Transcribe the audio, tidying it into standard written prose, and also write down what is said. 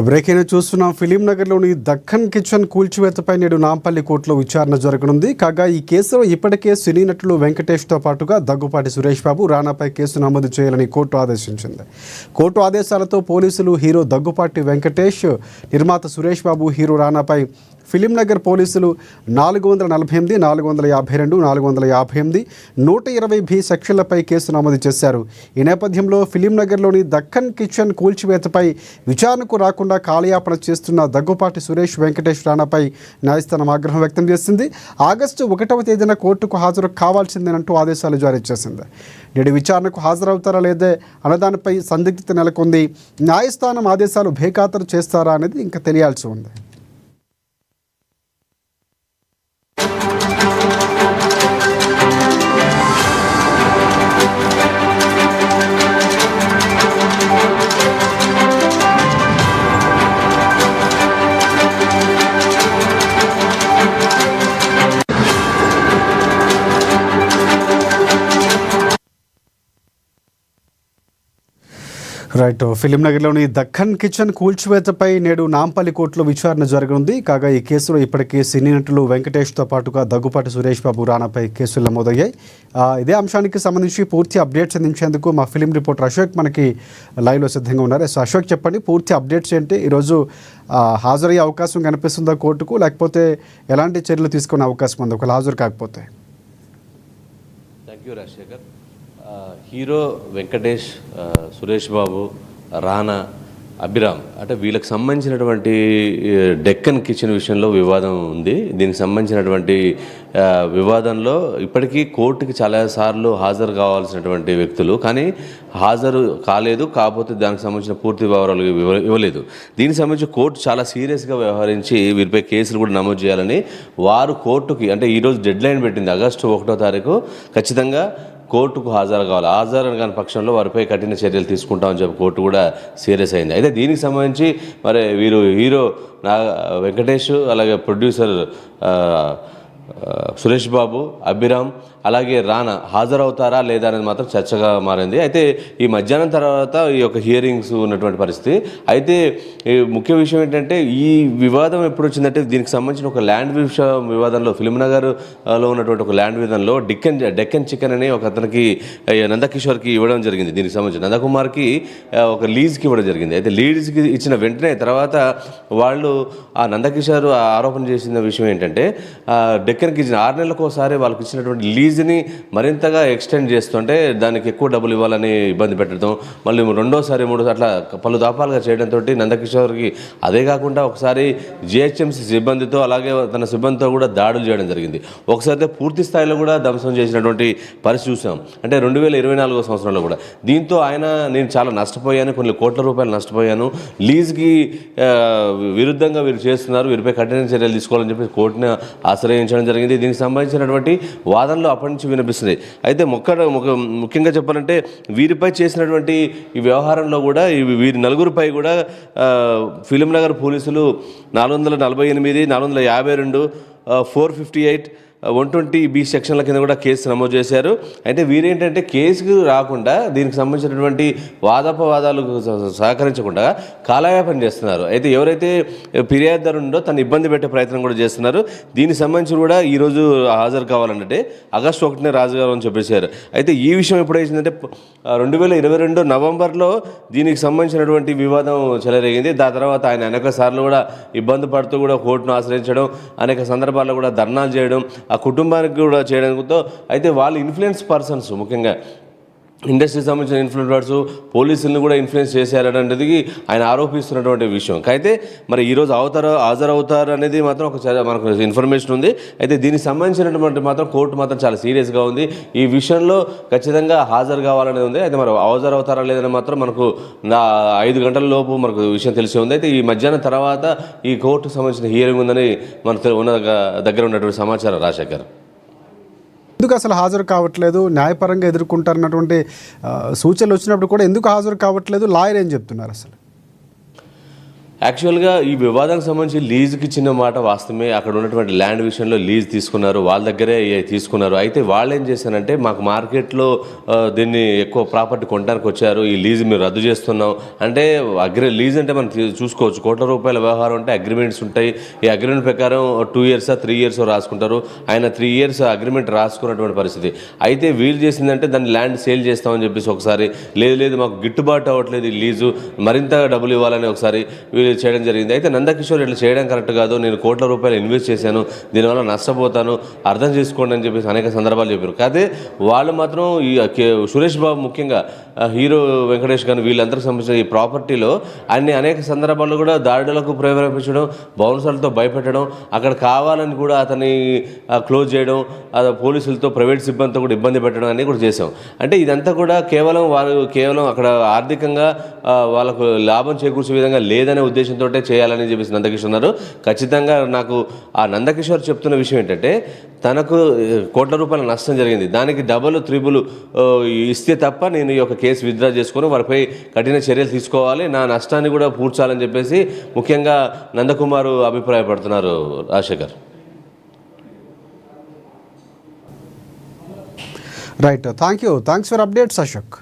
Breaking చూస్తున్నాం. ఫిలింనగర్లోని Deccan kitchen కూల్చివేతపై నేడు నాంపల్లి కోర్టులో విచారణ జరగనుంది. కాగా ఈ కేసులో ఇప్పటికే సినీ నటులు వెంకటేష్తో పాటుగా దగ్గుపాటి సురేష్ బాబు, రానాపై కేసు నమోదు చేయాలని కోర్టు ఆదేశించింది. కోర్టు ఆదేశాలతో పోలీసులు హీరో దగ్గుపాటి వెంకటేష్, నిర్మాత సురేష్ బాబు, హీరో రానాపై ఫిలింనగర్ పోలీసులు 448, 452, 458, 120B సెక్షన్లపై కేసు నమోదు చేశారు. ఈ నేపథ్యంలో ఫిలింనగర్లోని దక్కన్ కిచెన్ కూల్చివేతపై విచారణకు రాకుండా కాలయాపన చేస్తున్న దగ్గుపాటి సురేష్, వెంకటేష్, రానాపై న్యాయస్థానం ఆగ్రహం వ్యక్తం చేసింది. ఆగస్టు 1వ తేదీన కోర్టుకు హాజరు కావాల్సిందేనంటూ ఆదేశాలు జారీ చేసింది. నేడు విచారణకు హాజరవుతారా లేదే అన్నదానిపై సందిగ్ధత నెలకొంది. న్యాయస్థానం ఆదేశాలు బేఖాతరు చేస్తారా అనేది ఇంకా తెలియాల్సి ఉంది. రైట్. ఫిలింనగర్లోని దక్కన్ కిచెన్ కూల్చివేతపై నేడు నాంపల్లి కోర్టులో విచారణ జరగనుంది. కాగా ఈ కేసులో ఇప్పటికే సినీ నటులు వెంకటేష్తో పాటుగా దగ్గుపాటి సురేష్ బాబు, రానాపై కేసులు నమోదయ్యాయి. ఇదే అంశానికి సంబంధించి పూర్తి అప్డేట్స్ అందించేందుకు మా ఫిలిం రిపోర్టర్ అశోక్ మనకి లైవ్లో సిద్ధంగా ఉన్నారు. సో అశోక్, చెప్పండి, పూర్తి అప్డేట్స్ ఏంటి? ఈరోజు హాజరయ్యే అవకాశం కనిపిస్తుందా కోర్టుకు, లేకపోతే ఎలాంటి చర్యలు తీసుకునే అవకాశం ఉంది ఒకవేళ హాజరు కాకపోతే? Thank you Rajasekhar. Hero Venkatesh, Suresh Babu, Rana, Abhiram అంటే వీళ్ళకి సంబంధించినటువంటి డెక్కన్ కిచెన్ విషయంలో వివాదం ఉంది. దీనికి సంబంధించినటువంటి వివాదంలో ఇప్పటికీ కోర్టుకి చాలాసార్లు హాజరు కావాల్సినటువంటి వ్యక్తులు కానీ హాజరు కాలేదు. కాకపోతే దానికి సంబంధించిన పూర్తి వివరాలు ఇవ్వలేదు. దీనికి సంబంధించి కోర్టు చాలా సీరియస్గా వ్యవహరించి వీరిపై కేసులు కూడా నమోదు చేయాలని వారు కోర్టుకి అంటే ఈరోజు డెడ్ లైన్ పెట్టింది. ఆగస్టు 1వ తారీఖు ఖచ్చితంగా కోర్టుకు హాజరు కావాలి. హాజరు కాని పక్షంలో వారిపై కఠిన చర్యలు తీసుకుంటామని చెప్పి కోర్టు కూడా సీరియస్ అయింది. అయితే దీనికి సంబంధించి మరి వీరు హీరో వెంకటేష్, అలాగే ప్రొడ్యూసర్ సురేష్ బాబు, అభిరామ్, అలాగే రానా హాజరవుతారా లేదా అనేది మాత్రం చర్చగా మారింది. అయితే ఈ మధ్యాహ్నం తర్వాత ఈ యొక్క హియరింగ్స్ ఉన్నటువంటి పరిస్థితి. అయితే ముఖ్య విషయం ఏంటంటే ఈ వివాదం ఎప్పుడు వచ్చిందంటే దీనికి సంబంధించిన ఒక ల్యాండ్ వివాదంలో ఫిలింనగర్లో ఉన్నటువంటి ఒక ల్యాండ్ వివాదంలో డెక్కన్ చికెన్ అని ఒక అతనికి నందకిషోర్కి ఇవ్వడం జరిగింది. దీనికి సంబంధించి నందకుమార్కి ఒక లీజ్కి ఇవ్వడం జరిగింది. అయితే లీజ్కి ఇచ్చిన వెంటనే తర్వాత వాళ్ళు ఆ నందకిషోర్ ఆరోపణ చేసిన విషయం ఏంటంటే డెక్కన్కి ఇచ్చిన 6 నెలలకు ఒకసారి వాళ్ళకి ఇచ్చినటువంటి లీజ్ని మరింతగా ఎక్స్టెండ్ చేస్తుంటే దానికి ఎక్కువ డబ్బులు ఇవ్వాలని ఇబ్బంది పెట్టడం, మళ్ళీ రెండోసారి మూడోసారి అట్లా పలు దాపాలుగా చేయడంతో నందకిషోర్కి అదే కాకుండా ఒకసారి జిహెచ్ఎంసీ సిబ్బందితో అలాగే తన సిబ్బందితో కూడా దాడులు చేయడం జరిగింది. ఒకసారి పూర్తి స్థాయిలో కూడా ధ్వంసం చేసినటువంటి పరిస్థితి చూసాం. అంటే 2024 సంవత్సరంలో కూడా. దీంతో ఆయన నేను చాలా నష్టపోయాను, కొన్ని కోట్ల రూపాయలు నష్టపోయాను, లీజ్కి విరుద్ధంగా వీరు చేస్తున్నారు, వీరిపై కఠిన చర్యలు తీసుకోవాలని చెప్పి కోర్టుని ఆశ్రయించడం జరిగింది. దీనికి సంబంధించినటువంటి వాదనలు అప్పటి నుంచి వినిపిస్తుంది. అయితే ముఖ్యంగా చెప్పాలంటే వీరిపై చేసినటువంటి ఈ వ్యవహారంలో కూడా వీరి నలుగురిపై కూడా ఫిలింనగర్ పోలీసులు 448, 452, 458, 120B సెక్షన్ల కింద కూడా కేసు నమోదు చేశారు. అయితే వీరేంటంటే కేసుకు రాకుండా దీనికి సంబంధించినటువంటి వాదాపవాదాలు సహకరించకుండా కాలయాపన చేస్తున్నారు. అయితే ఎవరైతే ఫిర్యాదుదారు ఉందో తను ఇబ్బంది పెట్టే ప్రయత్నం కూడా చేస్తున్నారు. దీనికి సంబంధించి కూడా ఈరోజు హాజరు కావాలంటే ఆగస్టు 1నే రాజుగారు అని చెప్పేశారు. అయితే ఈ విషయం ఎప్పుడైందంటే 2022 నవంబర్లో దీనికి సంబంధించినటువంటి వివాదం చెలరేగింది. దాని తర్వాత ఆయన అనేక సార్లు కూడా ఇబ్బంది పడుతూ కూడా కోర్టును ఆశ్రయించడం, అనేక సందర్భాల్లో కూడా ధర్నాలు చేయడం, ఆ కుటుంబానికి కూడా చేయడంతో అయితే వాళ్ళు ఇన్ఫ్లుయెన్స్ పర్సన్స్, ముఖ్యంగా ఇండస్ట్రీకి సంబంధించిన ఇన్ఫ్లుయెన్సర్స్ పోలీసులను కూడా ఇన్ఫ్లుయెన్స్ చేశారనేది ఆయన ఆరోపిస్తున్నటువంటి విషయం. అయితే మరి ఈరోజు హాజరవుతారు అనేది మాత్రం మనకు ఇన్ఫర్మేషన్ ఉంది. అయితే దీనికి సంబంధించినటువంటి మాత్రం కోర్టు మాత్రం చాలా సీరియస్గా ఉంది. ఈ విషయంలో ఖచ్చితంగా హాజరు కావాలనేది ఉంది. అయితే మరి హాజరవుతారా లేదని మాత్రం మనకు 5 గంటల లోపు మనకు విషయం తెలిసి ఉంది. అయితే ఈ మధ్యాహ్నం తర్వాత ఈ కోర్టుకు సంబంధించిన హియరింగ్ ఉందని మనకు దగ్గర ఉన్నటువంటి సమాచారం. రాజశేఖర్, ఎందుకు అసలు హాజరు కావట్లేదు? న్యాయపరంగా ఎదుర్కొంటారన్నటువంటి సూచనలు వచ్చినప్పుడు కూడా ఎందుకు హాజరు కావట్లేదు? లాయర్ ఏం చెప్తున్నారు అసలు? యాక్చువల్గా ఈ వివాదానికి సంబంధించి లీజుకి ఇచ్చిన మాట వాస్తవమే. అక్కడ ఉన్నటువంటి ల్యాండ్ విషయంలో లీజ్ తీసుకున్నారు, వాళ్ళ దగ్గరే తీసుకున్నారు. అయితే వాళ్ళు ఏం చేశారంటే మాకు మార్కెట్లో దీన్ని ఎక్కువ ప్రాపర్టీ కొనడానికి వచ్చారు, ఈ లీజ్ మేము రద్దు చేస్తున్నాం అంటే లీజ్ అంటే మనం చూసుకోవచ్చు, కోట్ల రూపాయల వ్యవహారం అంటే అగ్రిమెంట్స్ ఉంటాయి. ఈ అగ్రిమెంట్ ప్రకారం 2 years 3 years రాసుకుంటారు. ఆయన 3 years అగ్రిమెంట్ రాసుకున్నటువంటి పరిస్థితి. అయితే వీళ్ళు చేసిందంటే దాన్ని ల్యాండ్ సేల్ చేస్తామని చెప్పేసి ఒకసారి, లేదు మాకు గిట్టుబాటు అవ్వట్లేదు ఈ లీజు, మరింత డబ్బులు ఇవ్వాలని ఒకసారి వీళ్ళు చేయడం జరిగింది. అయితే నందకిషోర్ ఇట్లా చేయడం కరెక్ట్ కాదు, నేను కోట్ల రూపాయలు ఇన్వెస్ట్ చేశాను, దీనివల్ల నష్టపోతాను, అర్థం చేసుకోండి అని చెప్పేసి అనేక సందర్భాలు చెప్పారు. కాదే వాళ్ళు మాత్రం ఈ సురేష్ బాబు ముఖ్యంగా హీరో వెంకటేష్ గారు వీళ్ళందరికీ సంబంధించిన ఈ ప్రాపర్టీలో అనేక సందర్భాల్లో కూడా దాడులకు ప్రేరేపించడం, బౌన్సర్లతో భయపెట్టడం, అక్కడ కావాలని కూడా అతన్ని క్లోజ్ చేయడం, పోలీసులతో ప్రైవేట్ సిబ్బందితో కూడా ఇబ్బంది పెట్టడం అనేది కూడా చేశాం. అంటే ఇదంతా కూడా కేవలం అక్కడ ఆర్థికంగా వాళ్ళకు లాభం చేకూర్చే విధంగా లేదనే ఉద్దేశంతో చేయాలని చెప్పేసి నందకిషోర్ ఉన్నారు. ఖచ్చితంగా నాకు ఆ నందకిషోర్ చెప్తున్న విషయం ఏంటంటే తనకు కోట్ల రూపాయల నష్టం జరిగింది, దానికి డబుల్ త్రిబుల్ ఇస్తే తప్ప నేను ఈ యొక్క కేసు విత్డ్రా చేసుకొని వారిపై కఠిన చర్యలు తీసుకోవాలి, నా నష్టాన్ని కూడా పూడ్చాలని చెప్పేసి ముఖ్యంగా నందకుమార్ అభిప్రాయపడుతున్నారు. Rajasekhar. Right, thanks for updates Ashok.